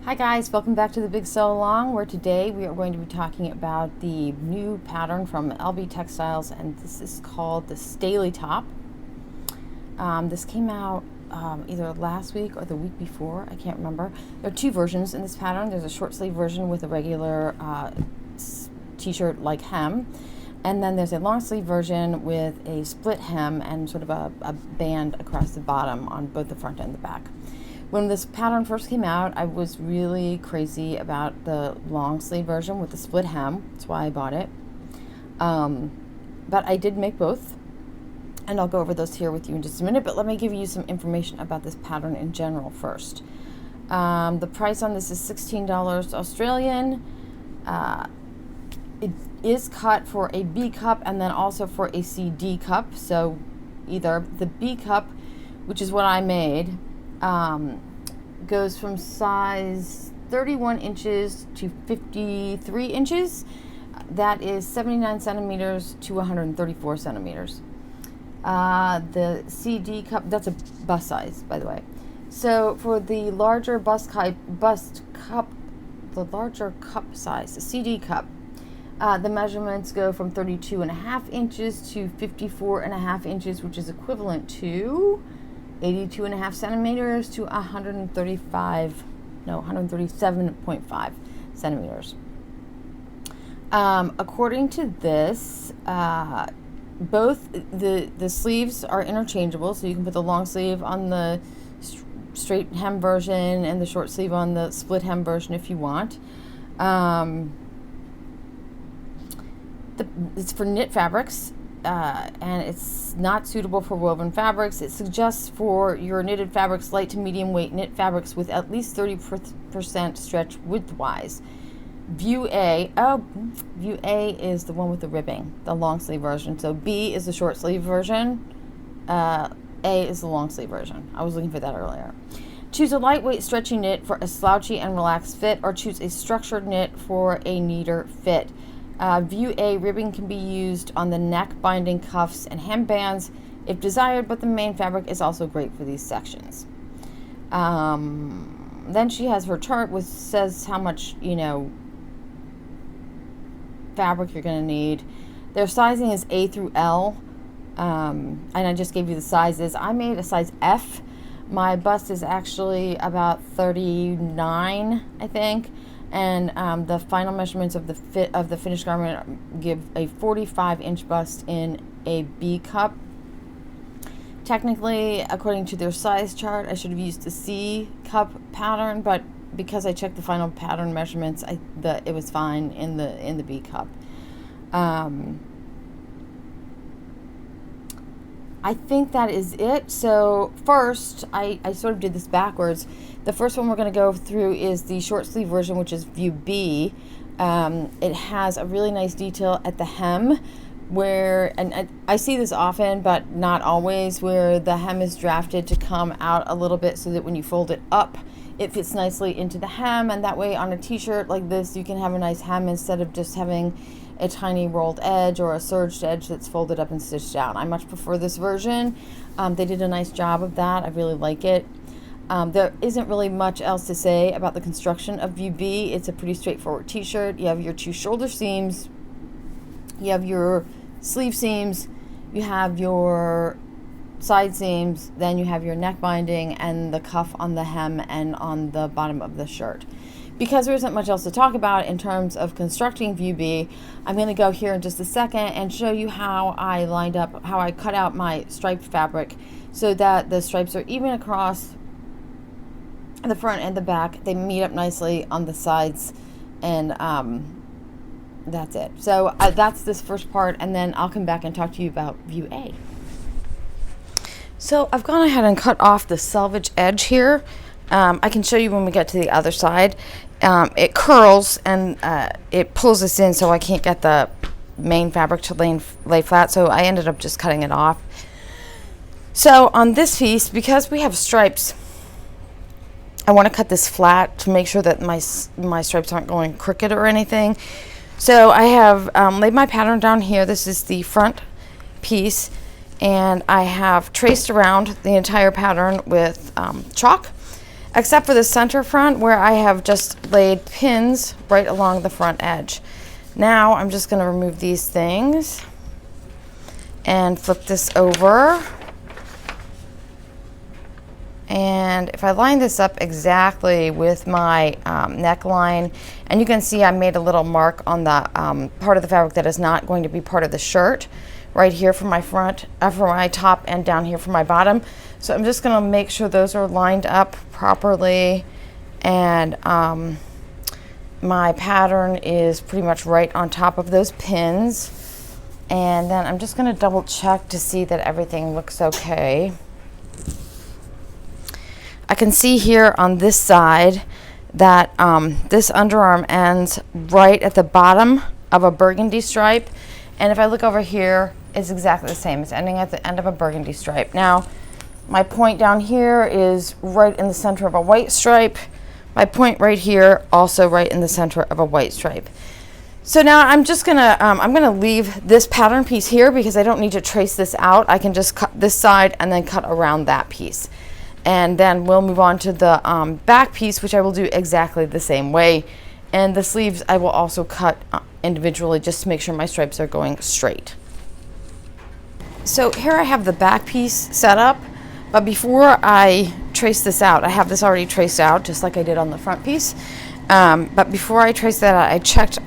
Hi guys, welcome back to the Big Sew Along, where today we are going to be talking about the new pattern from Elbe Textiles, and this is called the Staley top. This came out either last week or the week before, I can't remember. There are two versions in this pattern. There's a short sleeve version with a regular t-shirt like hem, and then there's a long sleeve version with a split hem and sort of a band across the bottom on both the front and the back. When this pattern first came out, I was really crazy about the long sleeve version with the split hem. That's why I bought it. But I did make both, and I'll go over those here with you in just a minute. But let me give you some information about this pattern in general first. The price on this is $16 Australian. It is cut for a B cup and then also for a CD cup. So either the B cup, which is what I made, goes from size 31 inches to 53 inches. That is 79 centimeters to 134 centimeters. The CD cup, that's a bust size, by the way. So for the larger the larger cup size, the CD cup, the measurements go from 32.5 inches to 54.5 inches, which is equivalent to 82.5 centimeters to 137.5 centimeters. According to this, both the sleeves are interchangeable, so you can put the long sleeve on the straight hem version and the short sleeve on the split hem version if you want. It's for knit fabrics. And it's not suitable for woven fabrics. It suggests for your knitted fabrics, light to medium weight knit fabrics with at least 30% stretch widthwise. View A is the one with the ribbing, the long sleeve version. So B is the short sleeve version. A is the long sleeve version. I was looking for that earlier. Choose a lightweight stretchy knit for a slouchy and relaxed fit, or choose a structured knit for a neater fit. View A, ribbing can be used on the neck, binding, cuffs, and hem bands if desired, but the main fabric is also great for these sections. Then she has her chart, which says how much, fabric you're going to need. Their sizing is A through L, and I just gave you the sizes. I made a size F. My bust is actually about 39, I think. And the final measurements of the fit of the finished garment give a 45-inch bust in a B cup. Technically, according to their size chart, I should have used the C cup pattern, but because I checked the final pattern measurements, it was fine in the B cup. I think that is it. So first, I sort of did this backwards. The first one we're going to go through is the short sleeve version, which is view B. It has a really nice detail at the hem and I see this often, but not always, where the hem is drafted to come out a little bit so that when you fold it up, it fits nicely into the hem, and that way on a t-shirt like this, you can have a nice hem instead of just having a tiny rolled edge or a serged edge that's folded up and stitched down. I much prefer this version. They did a nice job of that. I really like it. There isn't really much else to say about the construction of View B. It's a pretty straightforward t-shirt. You have your two shoulder seams, you have your sleeve seams, you have your side seams, then you have your neck binding and the cuff on the hem and on the bottom of the shirt. Because there isn't much else to talk about in terms of constructing View B, I'm going to go here in just a second and show you how I cut out my striped fabric so that the stripes are even across the front and the back. They meet up nicely on the sides, and that's it. So that's this first part, and then I'll come back and talk to you about View A. So I've gone ahead and cut off the selvage edge here. I can show you when we get to the other side. It curls and it pulls this in, so I can't get the main fabric to lay flat, so I ended up just cutting it off. So on this piece, because we have stripes, I want to cut this flat to make sure that my stripes aren't going crooked or anything. So I have laid my pattern down here. This is the front piece, and I have traced around the entire pattern with chalk. except for the center front where I have just laid pins right along the front edge. Now I'm just going to remove these things and flip this over. And if I line this up exactly with my neckline, and you can see I made a little mark on the part of the fabric that is not going to be part of the shirt, right here for my front, for my top, and down here for my bottom. So I'm just going to make sure those are lined up properly, and my pattern is pretty much right on top of those pins. And then I'm just going to double check to see that everything looks okay. I can see here on this side that this underarm ends right at the bottom of a burgundy stripe, and if I look over here, it's exactly the same. It's ending at the end of a burgundy stripe. Now, my point down here is right in the center of a white stripe. My point right here, also right in the center of a white stripe. So now I'm just gonna, I'm gonna leave this pattern piece here because I don't need to trace this out. I can just cut this side and then cut around that piece. And then we'll move on to the back piece, which I will do exactly the same way. And the sleeves I will also cut individually just to make sure my stripes are going straight. So here I have the back piece set up, but before I trace this out, I have this already traced out just like I did on the front piece. But before I trace that out, I checked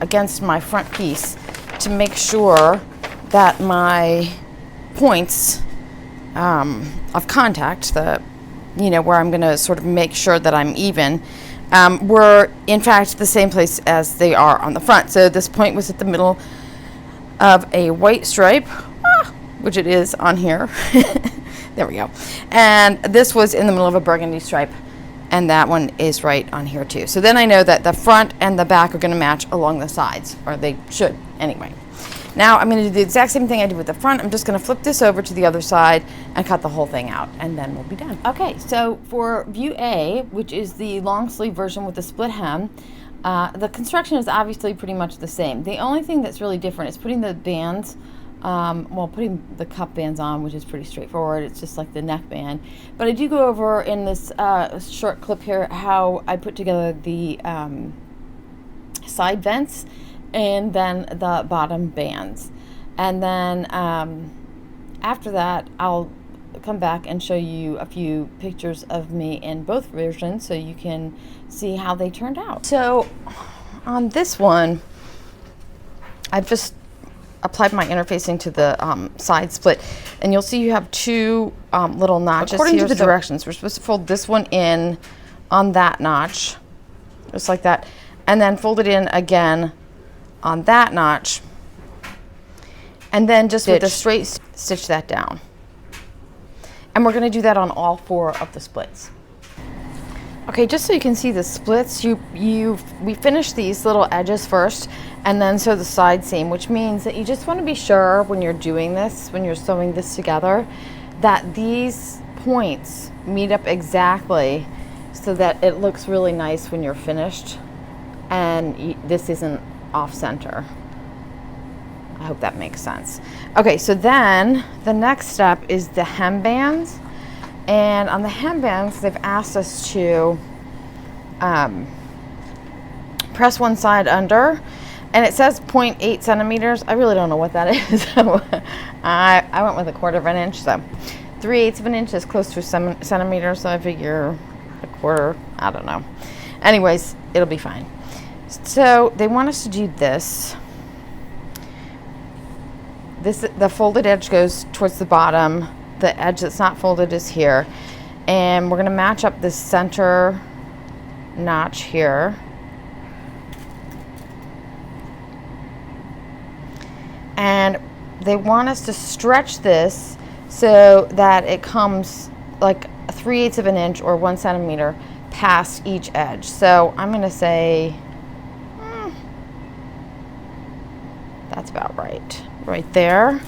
against my front piece to make sure that my points of contact, where I'm going to sort of make sure that I'm even, were in fact the same place as they are on the front. So this point was at the middle of a white stripe, which it is on here. There we go. And this was in the middle of a burgundy stripe, and that one is right on here too. So then I know that the front and the back are going to match along the sides, or they should anyway. Now I'm going to do the exact same thing I did with the front. I'm just going to flip this over to the other side and cut the whole thing out, and then we'll be done. Okay, so for view A, which is the long sleeve version with the split hem, the construction is obviously pretty much the same. The only thing that's really different is putting the bands, putting the cup bands on, which is pretty straightforward. It's just like the neck band. But I do go over in this short clip here how I put together the side vents and then the bottom bands. And then after that, I'll come back and show you a few pictures of me in both versions so you can see how they turned out. So on this one, I've just applied my interfacing to the side split, and you'll see you have two little notches. According to the directions, we're supposed to fold this one in on that notch, just like that, and then fold it in again on that notch, and then just with a straight stitch that down. And we're going to do that on all four of the splits. Okay, just so you can see the splits, we finished these little edges first and then sew the side seam, which means that you just want to be sure when you're doing this, when you're sewing this together, that these points meet up exactly so that it looks really nice when you're finished and this isn't off center. I hope that makes sense. Okay, so then the next step is the hem bands. And on the hem bands, they've asked us to press one side under, and it says 0.8 centimeters. I really don't know what that is. So I went with 1/4 of an inch, so 3/8 of an inch is close to a centimeter, so I figure 1/4, I don't know. Anyways, it'll be fine. So they want us to do this. The folded edge goes towards the bottom. The edge that's not folded is here, and we're going to match up this center notch here, and they want us to stretch this so that it comes like 3/8 of an inch or 1 centimeter past each edge. So I'm going to say that's about right there.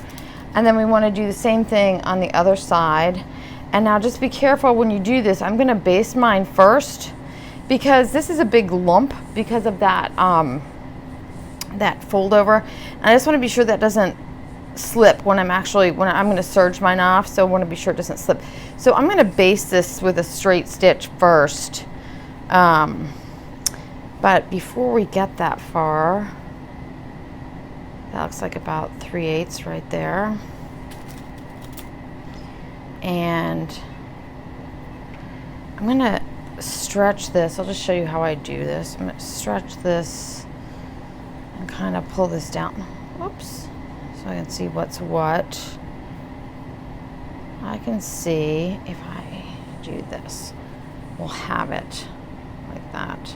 And then we want to do the same thing on the other side. And now just be careful when you do this. I'm going to baste mine first because this is a big lump because of that that fold over. And I just want to be sure that doesn't slip when I'm going to serge mine off, so I want to be sure it doesn't slip. So I'm going to baste this with a straight stitch first, but before we get that far, that looks like about 3/8 right there, and I'm going to stretch this. I'll just show you how I do this. I'm going to stretch this and kind of pull this down. Whoops. So I can see what's what. I can see if I do this, we'll have it like that.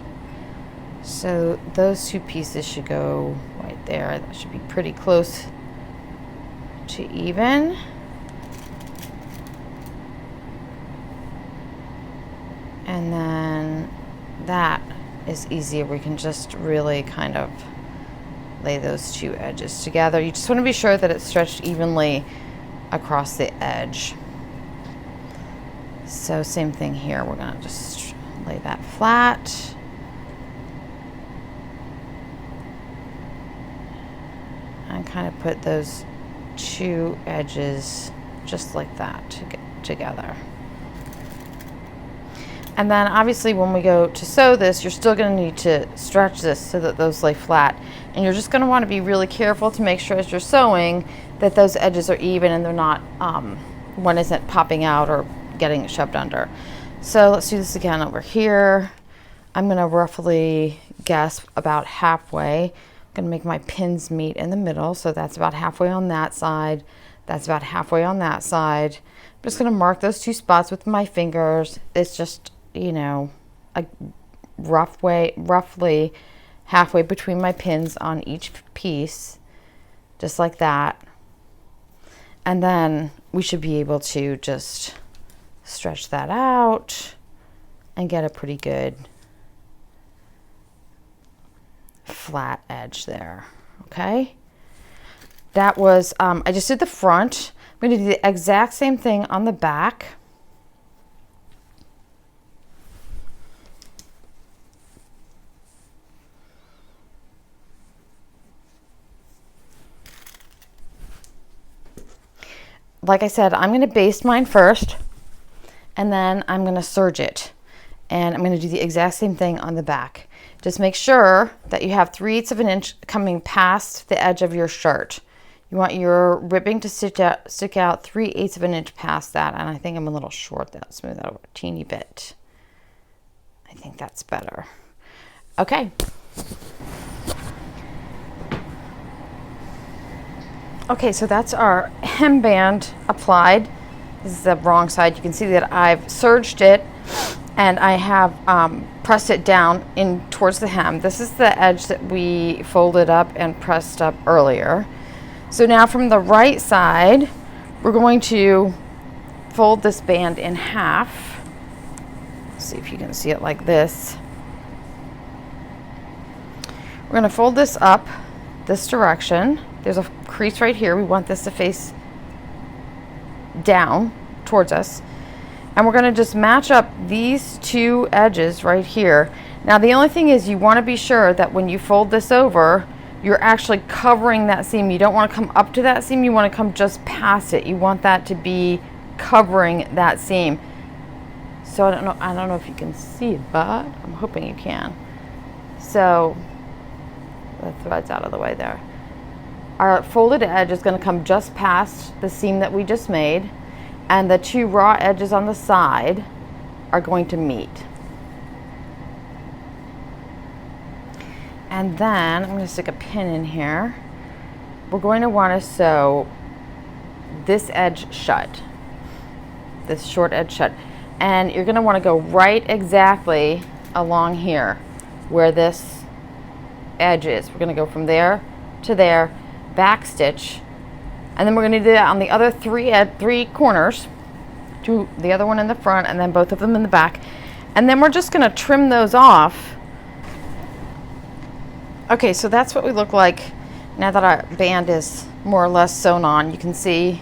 So those two pieces should go right there. That should be pretty close to even. And then that is easier. We can just really kind of lay those two edges together. You just want to be sure that it's stretched evenly across the edge. So same thing here. We're going to just lay that flat. And kind of put those two edges just like that to get together. And then obviously when we go to sew this, you're still going to need to stretch this so that those lay flat. And you're just going to want to be really careful to make sure as you're sewing that those edges are even and they're not, one isn't popping out or getting shoved under. So let's do this again over here. I'm going to roughly guess about halfway. I'm going to make my pins meet in the middle. So that's about halfway on that side. That's about halfway on that side. I'm just going to mark those two spots with my fingers. It's just, you know, a roughly halfway between my pins on each piece, just like that. And then we should be able to just stretch that out and get a pretty good flat edge there. Okay, that was I just did the front. I'm going to do the exact same thing on the back. Like I said, I'm going to baste mine first, and then I'm going to serge it. And I'm going to do the exact same thing on the back. Just make sure that you have 3/8 of an inch coming past the edge of your shirt. You want your ribbing to stick out 3/8 of an inch past that. And I think I'm a little short there. Let's move that over a teeny bit. I think that's better. Okay. Okay, so that's our hemband applied. This is the wrong side. You can see that I've serged it and I have pressed it down in towards the hem. This is the edge that we folded up and pressed up earlier. So now from the right side, we're going to fold this band in half. Let's see if you can see it like this. We're going to fold this up this direction. There's a crease right here. We want this to face down towards us. And we're going to just match up these two edges right here. Now the only thing is you want to be sure that when you fold this over, you're actually covering that seam. You don't want to come up to that seam. You want to come just past it. You want that to be covering that seam. So I don't know if you can see it, but I'm hoping you can. So the thread's out of the way there. Our folded edge is going to come just past the seam that we just made, and the two raw edges on the side are going to meet. And then I'm going to stick a pin in here. We're going to want to sew this edge shut, this short edge shut, and you're going to want to go right exactly along here where this edge is. We're going to go from there to there, back stitch, and then we're going to do that on the other three corners, to the other one in the front and then both of them in the back, and then we're just going to trim those off. Okay, so that's what we look like now that our band is more or less sewn on. You can see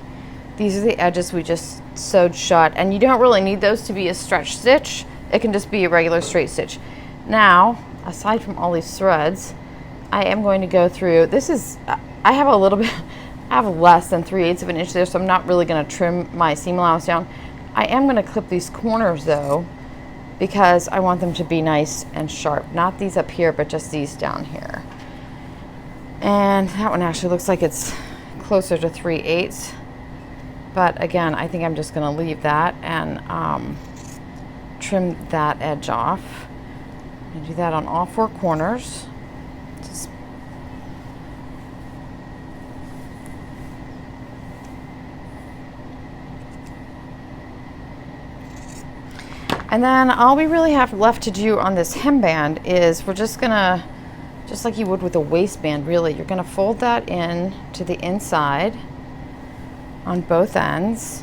these are the edges we just sewed shut, and you don't really need those to be a stretch stitch. It can just be a regular straight stitch. Now, aside from all these threads, I am going to go through, this is, I have a little bit, I have less than 3/8 of an inch there, so I'm not really going to trim my seam allowance down. I am going to clip these corners though, because I want them to be nice and sharp. Not these up here, but just these down here. And that one actually looks like it's closer to 3/8. But again, I think I'm just going to leave that and trim that edge off. And do that on all 4 corners. And then all we really have left to do on this hemband is we're just gonna, just like you would with a waistband really, you're gonna fold that in to the inside on both ends,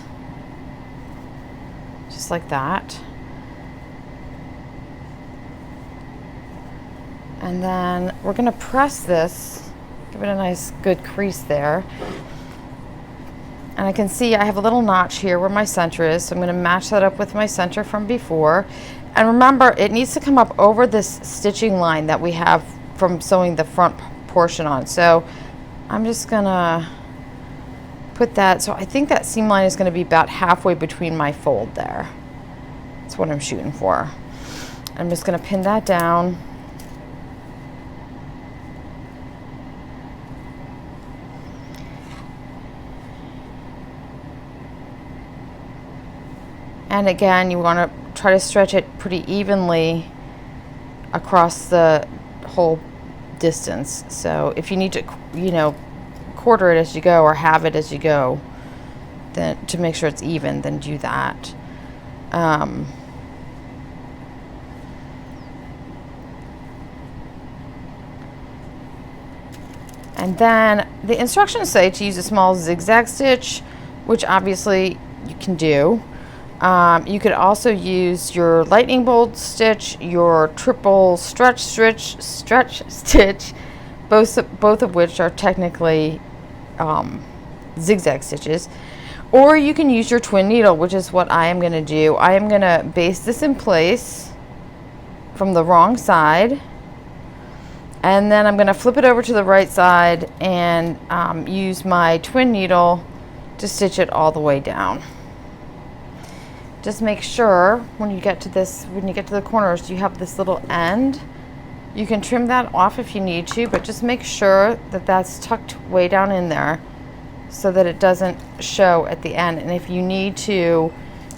just like that. And then we're gonna press this, give it a nice good crease there. And I can see I have a little notch here where my center is, so I'm going to match that up with my center from before. And remember, it needs to come up over this stitching line that we have from sewing the front portion on. So I'm just going to put that, so I think that seam line is going to be about halfway between my fold there. That's what I'm shooting for. I'm just going to pin that down. And again, you want to try to stretch it pretty evenly across the whole distance. So if you need to, you know, quarter it as you go or have it as you go, then to make sure it's even, then do that. And then the instructions say to use a small zigzag stitch, which obviously you can do. You could also use your lightning bolt stitch, your triple stretch stitch, both of which are technically zigzag stitches. Or you can use your twin needle, which is what I am going to do. I am going to baste this in place from the wrong side, and then I'm going to flip it over to the right side and use my twin needle to stitch it all the way down. Just make sure when you get to the corners, you have this little end. You can trim that off if you need to, but just make sure that that's tucked way down in there so that it doesn't show at the end. And if you need to,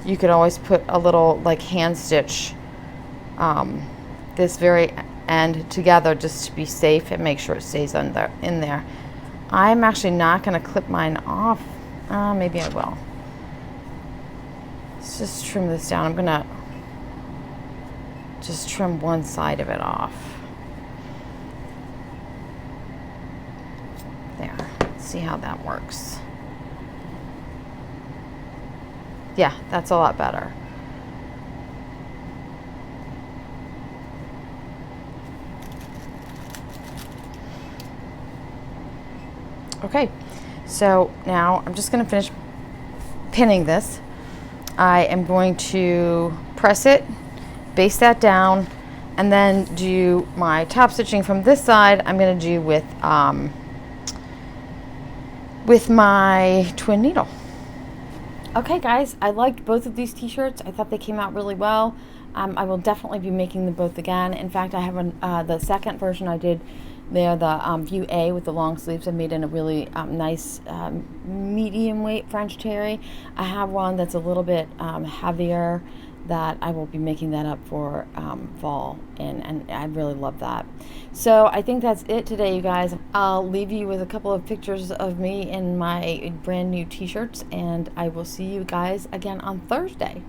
you could always put a little like hand stitch this very end together just to be safe and make sure it stays in there. I'm actually not going to clip mine off. Maybe I will. Let's just trim this down. I'm gonna just trim one side of it off. There, see how that works. Yeah, that's a lot better. Okay, so now I'm just gonna finish pinning this. I am going to press it, baste that down, and then do my top stitching from this side. I'm going to do with my twin needle. Okay guys, I liked both of these t-shirts. I thought they came out really well. I will definitely be making them both again. In fact, I have the second version I did there, the View A with the long sleeves. I made in a really nice medium weight French terry. I have one that's a little bit heavier that I will be making that up for fall, and I really love that. So I think that's it today, you guys. I'll leave you with a couple of pictures of me in my brand new t-shirts, and I will see you guys again on Thursday.